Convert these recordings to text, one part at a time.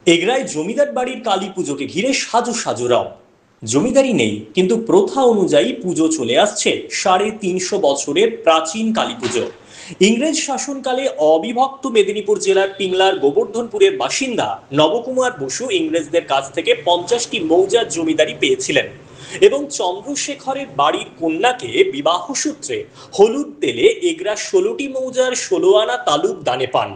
এগরায় জমিদার বাড়ির কালী পুজোকে ঘিরে সাজু সাজু রব। জমিদারি নেই, কিন্তু প্রথা অনুযায়ী পুজো চলে আসছে 350 বছরের প্রাচীন কালী পুজো। ইংরেজ শাসনকালে অবিভক্ত মেদিনীপুর জেলার পিংলার গোবর্ধনপুরের বাসিন্দা নবকুমার বসু ইংরেজদের কাছ থেকে 50টি মৌজার জমিদারি পেয়েছিলেন এবং চন্দ্রশেখরের বাড়ির কন্যাকে বিবাহ সূত্রে হলুদ তেলে এগরা 16টি মৌজার 16 আনা তালুক দানে পান।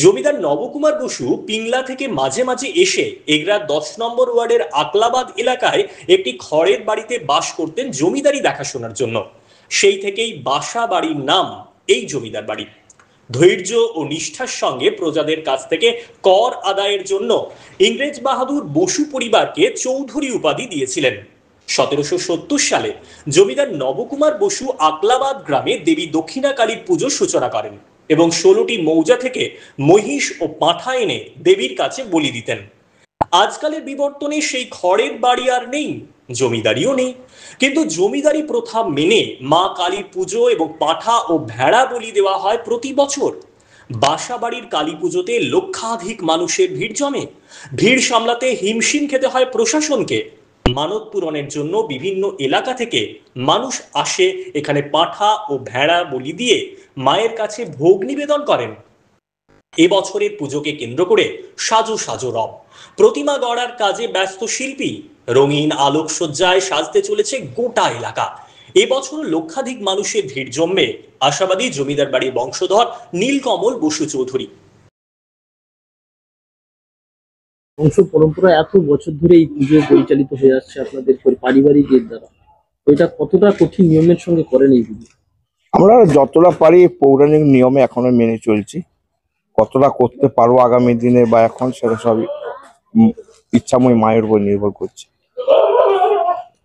জমিদার নবকুমার বসু পিংলা থেকে মাঝে মাঝে এসে এগরার 10 নম্বর ওয়ার্ডের আকলাবাদ এলাকায় একটি খড়ের বাড়িতে বাস করতেন জমিদারি দেখাশোনার জন্য। সেই থেকেই বাসা বাড়ির নাম এই জমিদার বাড়ি। ধৈর্য ও নিষ্ঠার সঙ্গে প্রজাদের কাছ থেকে কর আদায়ের জন্য ইংরেজ বাহাদুর বসু পরিবারকে চৌধুরী উপাধি দিয়েছিলেন। 1770 সালে জমিদার নবকুমার বসু আকলাবাদ গ্রামে দেবী দক্ষিণা কালীর পুজোর সূচনা করেন এবং 16টি মৌজা থেকে মহিষ ও পাঁঠা এনে দেবীর কাছে বলি দিতেন। আজকালের বিবর্তনে সেই খড়ের বাড়ি আর নেই, জমিদারিও নেই, কিন্তু জমিদারি প্রথা মেনে মা কালীর পুজো এবং পাঁঠা ও ভেড়া বলি দেওয়া হয় প্রতি বছর। বাসা বাড়ির কালী পুজোতে লক্ষাধিক মানুষের ভিড় জমে। ভিড় সামলাতে হিমশিম খেতে হয় প্রশাসনকে। মানত পূরণের জন্য বিভিন্ন এলাকা থেকে মানুষ আসে এখানে পাঁঠা ও ভেড়া বলি দিয়ে মায়ের কাছে ভোগ নিবেদন করেন। এবছরের পুজোকে কেন্দ্র করে সাজো সাজো রব। প্রতিমা গড়ার কাজে ব্যস্ত শিল্পী। রঙিন আলোকসজ্জায় সাজতে চলেছে গোটা এলাকা। এবছর লক্ষাধিক মানুষের ভিড় জমবে, আশাবাদী জমিদার বাড়ির বংশধর নীলকমল বসু চৌধুরী। বংশ পরম্পরা এত বছর ধরে এই পুজো পরিচালিত হয়ে আসছে আপনাদের পারিবারিক এর দ্বারা। এটা কতটা কঠিন নিয়মের সঙ্গে করেন এই পুজো? আমরা যতটা পারি পৌরাণিক নিয়মে এখনো মেনে চলছি। কতটা করতে পারবো আগামী দিনে বা এখন, সেটা সবই ইচ্ছাময় মায়ের উপর নির্ভর করছে।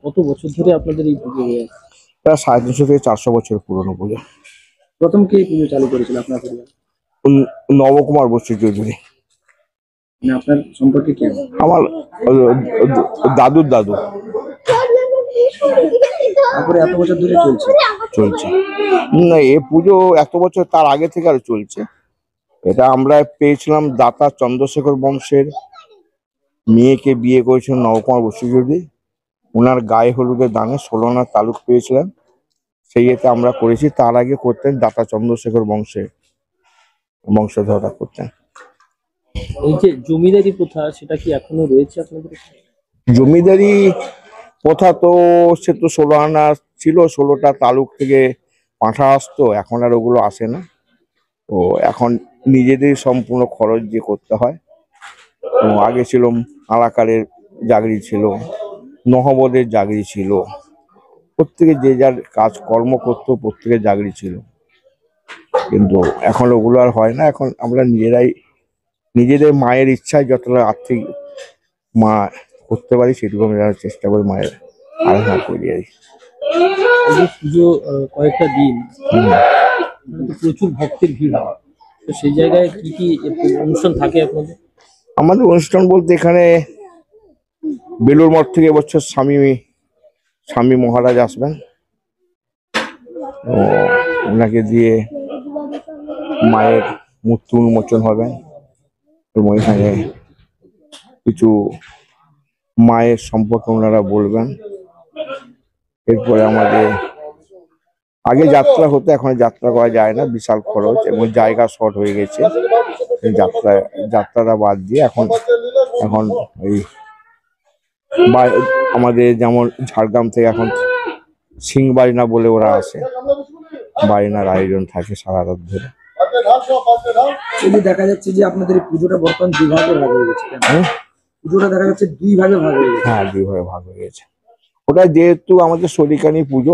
কত বছর ধরে আপনাদের এই পুজো হয়ে আসছে? প্রায় 350 থেকে 400 বছর পুরনো পুজো। প্রথম কে এই পুজো চালু করেছিল আপনার পরিবার? নবকুমার বসু চৌধুরী। মানে আপনার সম্পর্কে কি? আমার দাদুর দাদু। তারপরে এত বছর ধরে চলছে চলছে না এ পুজো, এত বছর তার আগে থেকে আর চলছে। এটা আমরা পেয়েছিলাম দাতা চন্দ্রশেখর বংশের মেয়েকে বিয়ে করেছিলেন নবকুমার বসু চৌধুরী। ওনার গায়ে হলুদের দানে 16 আনা তালুক পেয়েছিলেন, সেই এতে আমরা করেছি। তার আগে করতেন দাতা চন্দ্রশেখর বংশধররা করতেন। এই যে জমিদারি প্রথা, সেটা কি এখনো রয়েছে আপনাদের? জমিদারি প্রথা তো সে তো 16 আনা ছিল, 16টা তালুক থেকে পাঁঠা আসতো, এখন আর ওগুলো আসে না। তো এখন নিজেদের সম্পূর্ণ খরচ দিয়ে করতে হয়। তো আগে ছিল আলাকারের জাগরি ছিল, নহবদের জাগরি ছিল, প্রত্যেকে যে যার কাজ কর্ম করতো, প্রত্যেকের জাগরি ছিল। কিন্তু এখন ওগুলো আর হয় না। এখন আমরা নিজেদের মায়ের ইচ্ছায় যতটা আর্থিক মা করতে পারি সেটুকু আমরা চেষ্টা করি মায়ের আরাধনা করি আর কি। এই যে পুজো কয়েকটা দিন, প্রচুর ভক্তের ভিড় হয়, তো সেই জায়গায় কি কি অনুষ্ঠান থাকে আপনাদের? আমাদের অনুষ্ঠান বলতে এখানে বেলুর মঠ থেকে এবছর স্বামী মহারাজ আসবেন। তো ওনাকে দিয়ে মায়ের মূর্তি উন্মোচন হবে এবং এখানে কিছু মায়ের সম্পর্কে ওনারা বলবেন। এরপরে আমাদের আগে যাত্রা হতো, এখন যাত্রা করা যায় না, বিশাল খরচ এবং জায়গা শর্ট হয়ে গেছে। যাত্রাটা বাদ দিয়ে এখন এই আমাদের যেমন ঝাড়গ্রাম থেকে এখন সিংবাড়িনা বলে ওরা আসে, বাড়িনার আয়োজন থাকে সারা রাত ধরে। দেখা যাচ্ছে যে আপনাদের এই পুজোটা বর্তমান দুই ভাগে ভাগ হয়ে গেছে। পুজোটা দেখা যাচ্ছে দুই ভাগে ভাগ হয়ে গেছে। হ্যাঁ, 2 ভাগে ভাগ হয়ে গেছে। ওটা যেহেতু আমাদের শরিকানি পুজো,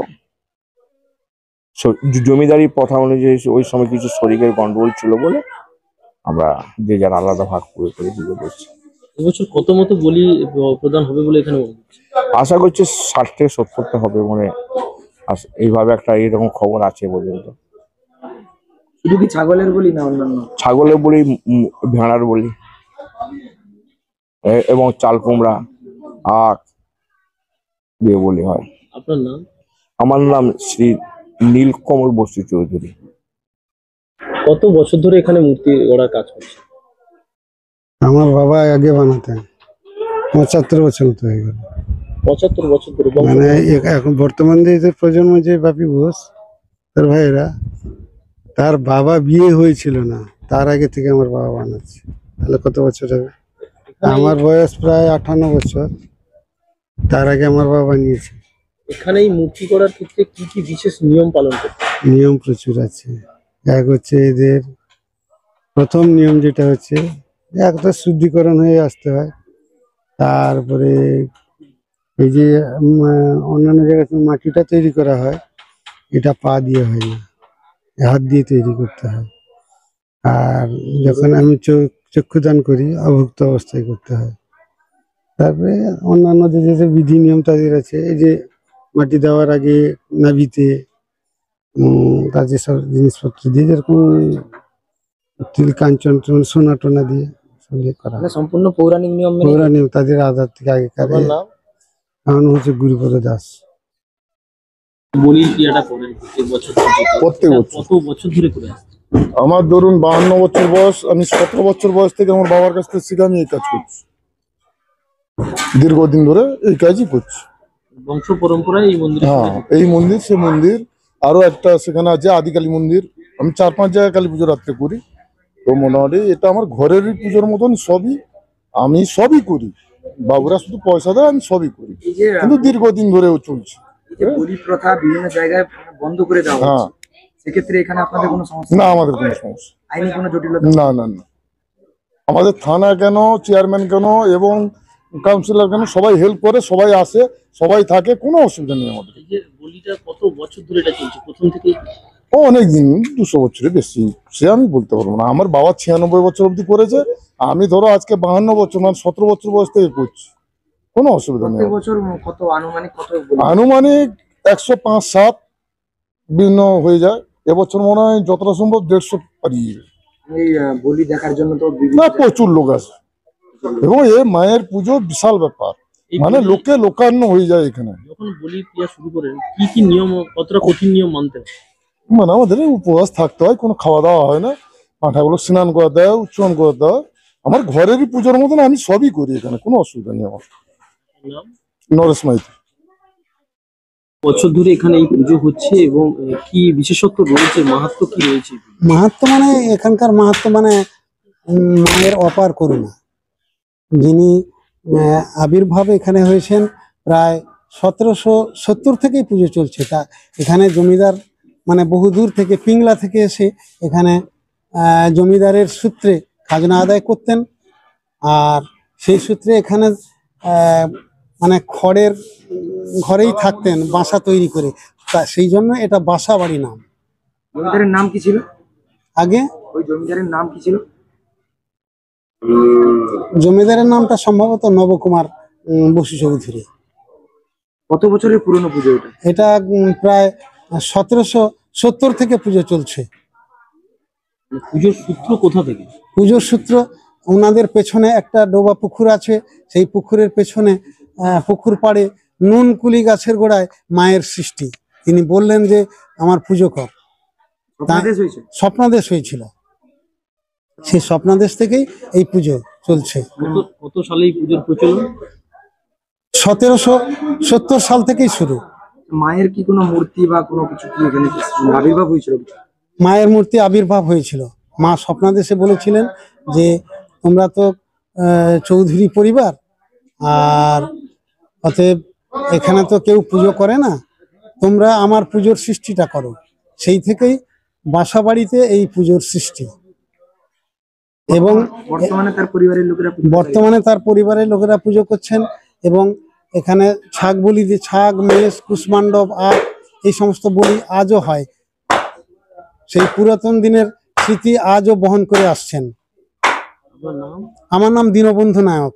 জমিদারি প্রথা অনুযায়ী ওই সময় কিছু শরিকের গন্ডগোল ছিল বলে আমরা যে যার আলাদা ভাগ করে পুজো করছি। এবছর কত মতো বলি প্রদান হবে বলে এখানে আশা করছি 60 থেকে 70টা হবে মানে এইভাবে একটা এরকম খবর আছে পর্যন্ত। শুধু কি ছাগলের বলি না অন্যান্য? ছাগলের বলি, ভেড়ার বলি এবং চাল কুমড়া আখ দিয়ে বলি হয়। আপনার নাম? আমার নাম শ্রী নীলকমল বসু চৌধুরী। কত বছর ধরে এখানে মূর্তি গড়ার কাজ করছে? আমার বাবা আগে বানাতেন, 75 বছর মতো হয়ে গেল। 75 বছর ধরে মানে এখন বর্তমান যে প্রজন্ম যে বাপি ঘোষ তার ভাইয়েরা, তার বাবা বিয়ে হয়েছিল না, তার আগে থেকে আমার বাবা বানাচ্ছে। তাহলে কত বছর হবে? আমার বয়স প্রায় 58 বছর, তার আগে আমার বাবা বানিয়েছে। এখানে এই মূর্তি করার ক্ষেত্রে কি কি বিশেষ নিয়ম পালন করতে হয়? নিয়ম প্রচুর আছে। এক হচ্ছে এদের প্রথম নিয়ম যেটা হচ্ছে একটা শুদ্ধিকরণ হয়ে আসতে হয়। তারপরে এই যে অন্যান্য জায়গায় মাটিটা তৈরি করা হয়, এটা পা দিয়ে হয় না, হাত দিয়ে তৈরি করতে হয়। আর যখন আমি চক্ষুদান করি অভুক্ত অবস্থায় করতে হয়। তারপরে অন্যান্য যে যে বিধি নিয়ম তাদের আছে, এই যে মাটি দেওয়ার আগে নাভিতে তার যেসব জিনিসপত্র দিয়ে, যেরকম তিল কাঞ্চন সোনা টোনা দিয়ে সঙ্গে করা হয়। মানে সম্পূর্ণ পৌরাণিক নিয়ম মেনে পৌরাণিক তাদের আধার থেকে আগেকার। আপনার নাম? আমার নাম হচ্ছে গুরুপদ দাস। বলির ক্রিয়াটা করেন প্রত্যেক বছর? প্রত্যেক বছর। কত বছর ধরে করে আসছেন? আমার ধরুন 52 বছর বয়স, আমি 17 বছর বয়স থেকে আমার বাবার কাছ থেকে শিখে আমি এই কাজ করছি, দীর্ঘদিন ধরে এই কাজই করছি। বংশ পরম্পরায় এই মন্দিরে হ্যাঁ, এই মন্দির সে মন্দির, আরো একটা সেখানে আছে আদিকালী মন্দির। আমি 4-5 জায়গায় কালী পুজো রাত্রে করি। তো মোটামুটি এটা আমার ঘরেরই পুজোর মতন, সবই আমি সবই করি। বাবুরা শুধু পয়সা দেয়, আমি সবই করি, এই যে কিন্তু দীর্ঘদিন ধরেও চলছে। এই যে বলি প্রথা বিভিন্ন জায়গায় বন্ধ করে দেওয়া হ্যাঁ, হচ্ছে, সেক্ষেত্রে এখানে আপনাদের কোনো সমস্যা না আমাদের কোনো সমস্যা, আইনি কোনো জটিলতা? না না না। আমাদের থানা কেন, চেয়ারম্যান কেন এবং কাউন্সিলর কেন, সবাই হেল্প করে, সবাই আসে, সবাই থাকে, কোনো অসুবিধা নেই আমাদের। এই যে বলিটা কত বছর ধরে এটা চলছে প্রথম থেকে? ও অনেক দিন, 200 বছরের বেশি, সে আমি বলতে পারবো না। আমার বাবা 96 বছর অবধি করেছে, আমি ধরো আজকে 52 বছর, মানে 17 বছর বয়স থেকে করছি, কোনো অসুবিধা নেই। প্রত্যেক বছর কত আনুমানিক কত বলি? আনুমানিক 105-7 বিভিন্ন হয়ে যায়। এবছর মনে হয় যতটা সম্ভব 150 পারিয়ে যাবে। এই বলি দেখার জন্য তো বিভিন্ন না, প্রচুর লোক আসে, এবং এ মায়ের পুজো বিশাল ব্যাপার, এই মানে বলি- লোকে লোকারণ্য হয়ে যায় এখানে। যখন বলি ক্রিয়া শুরু করেন কি কি নিয়ম, কতটা কঠিন নিয়ম মানতে হয়? মানে আমাদের এই উপবাস থাকতে হয়, কোনো খাওয়া দাওয়া হয় না, পাঁঠাগুলো স্নান করে দেয়, উচ্চারণ করে দেয়। আমার ঘরেরই পুজোর মতন আমি সবই করি এখানে, কোনো অসুবিধা নেই আমার। নাম? নরেশ মাইতি। বছর ধরে এখানে এই পুজো হচ্ছে এবং কি বিশেষত্ব রয়েছে, মাহাত্ম্য কি রয়েছে? মাহাত্ম্য মানে এখানকার মাহাত্ম্য মানে মায়ের অপার করুণা। যিনি আবির্ভাব এখানে হয়েছেন প্রায় 1770 থেকেই পুজো চলছে। তা এখানে জমিদার মানে বহুদূর থেকে পিংলা থেকে এসে এখানে জমিদারের সূত্রে খাজনা আদায় করতেন। আর সেই সূত্রে এখানে মানে খড়ের ঘরেই থাকতেন বাসা তৈরি করে। তা সেই জন্য এটা বাসা বাড়ি নাম। জমিদারের নাম কি ছিল? আগে ওই জমিদারের নাম কি ছিল? জমিদারের নামটা সম্ভবত নবকুমার বসু চৌধুরী। কত বছরের পুরনো পুজো এটা? এটা প্রায় 1770 থেকে পুজো চলছে। পুজোর সূত্র কোথা থেকে? পুজোর সূত্র ওনাদের পেছনে একটা ডোবা পুকুর আছে, সেই পুকুরের পেছনে পুকুর পাড়ে নুনকুলি গাছের গোড়ায় মায়ের সৃষ্টি। তিনি বললেন যে আমার পুজো কর, স্বপ্নাদেশ হয়েছে? স্বপ্নাদেশ হয়েছিল। সেই স্বপ্নাদেশ থেকেই এই পুজো চলছে। কত সালে এই পুজোর প্রচলন? 1770 সাল থেকেই শুরু। মায়ের কি কোনো মূর্তি বা কোনো কিছু কি এখানে আবির্ভাব হয়েছিল? মায়ের মূর্তি আবির্ভাব হয়েছিল। মা স্বপ্নাদেশে বলেছিলেন যে তোমরা তো চৌধুরী পরিবার, আর অতএব এখানে তো কেউ পুজো করে না, তোমরা আমার পুজোর সৃষ্টিটা করো। সেই থেকেই বাসা বাড়িতে এই পুজোর সৃষ্টি। এবং বর্তমানে তার পরিবারের লোকেরা পুজো করে। বর্তমানে তার পরিবারের লোকেরা পুজো করছেন। এবং এখানে ছাগ বলি দিয়ে ছাগ, মেষ, কুষ্মাণ্ডব আর এই সমস্ত বলি আজও হয়। সেই পুরাতন দিনের স্মৃতি আজও বহন করে আসছেন। আপনার নাম? আমার নাম দীনবন্ধু নায়ক।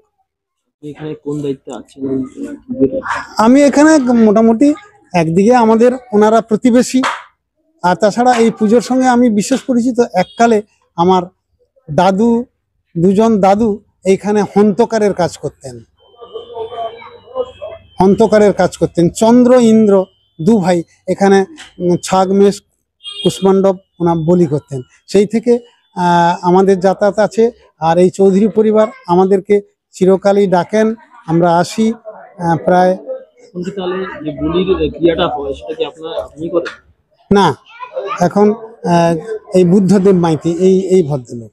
আপনি এখানে কোন দায়িত্বে আছেন এই পুজোতে? আমি এখানে মোটামুটি একদিকে আমাদের ওনারা প্রতিবেশী, আর তাছাড়া এই পুজোর সঙ্গে আমি বিশেষ পরিচিত। এককালে আমার দাদু, দুজন দাদু এইখানে হন্তকারের কাজ করতেন। হন্তকারের কাজ করতেন চন্দ্র ইন্দ্র দু ভাই এখানে ছাগ, মেষ, কুষ্মাণ্ডব ওনার বলি করতেন। সেই থেকে আমাদের যাতায়াত আছে। আর এই চৌধুরী পরিবার আমাদেরকে চিরকালই ডাকেন, আমরা আসি। প্রায় এখন কি তাহলে যে বলির ক্রিয়াটা হয় সেটা কি আপনি করেন? না, এখন এই বুদ্ধদেব মাইতি এই ভদ্রলোক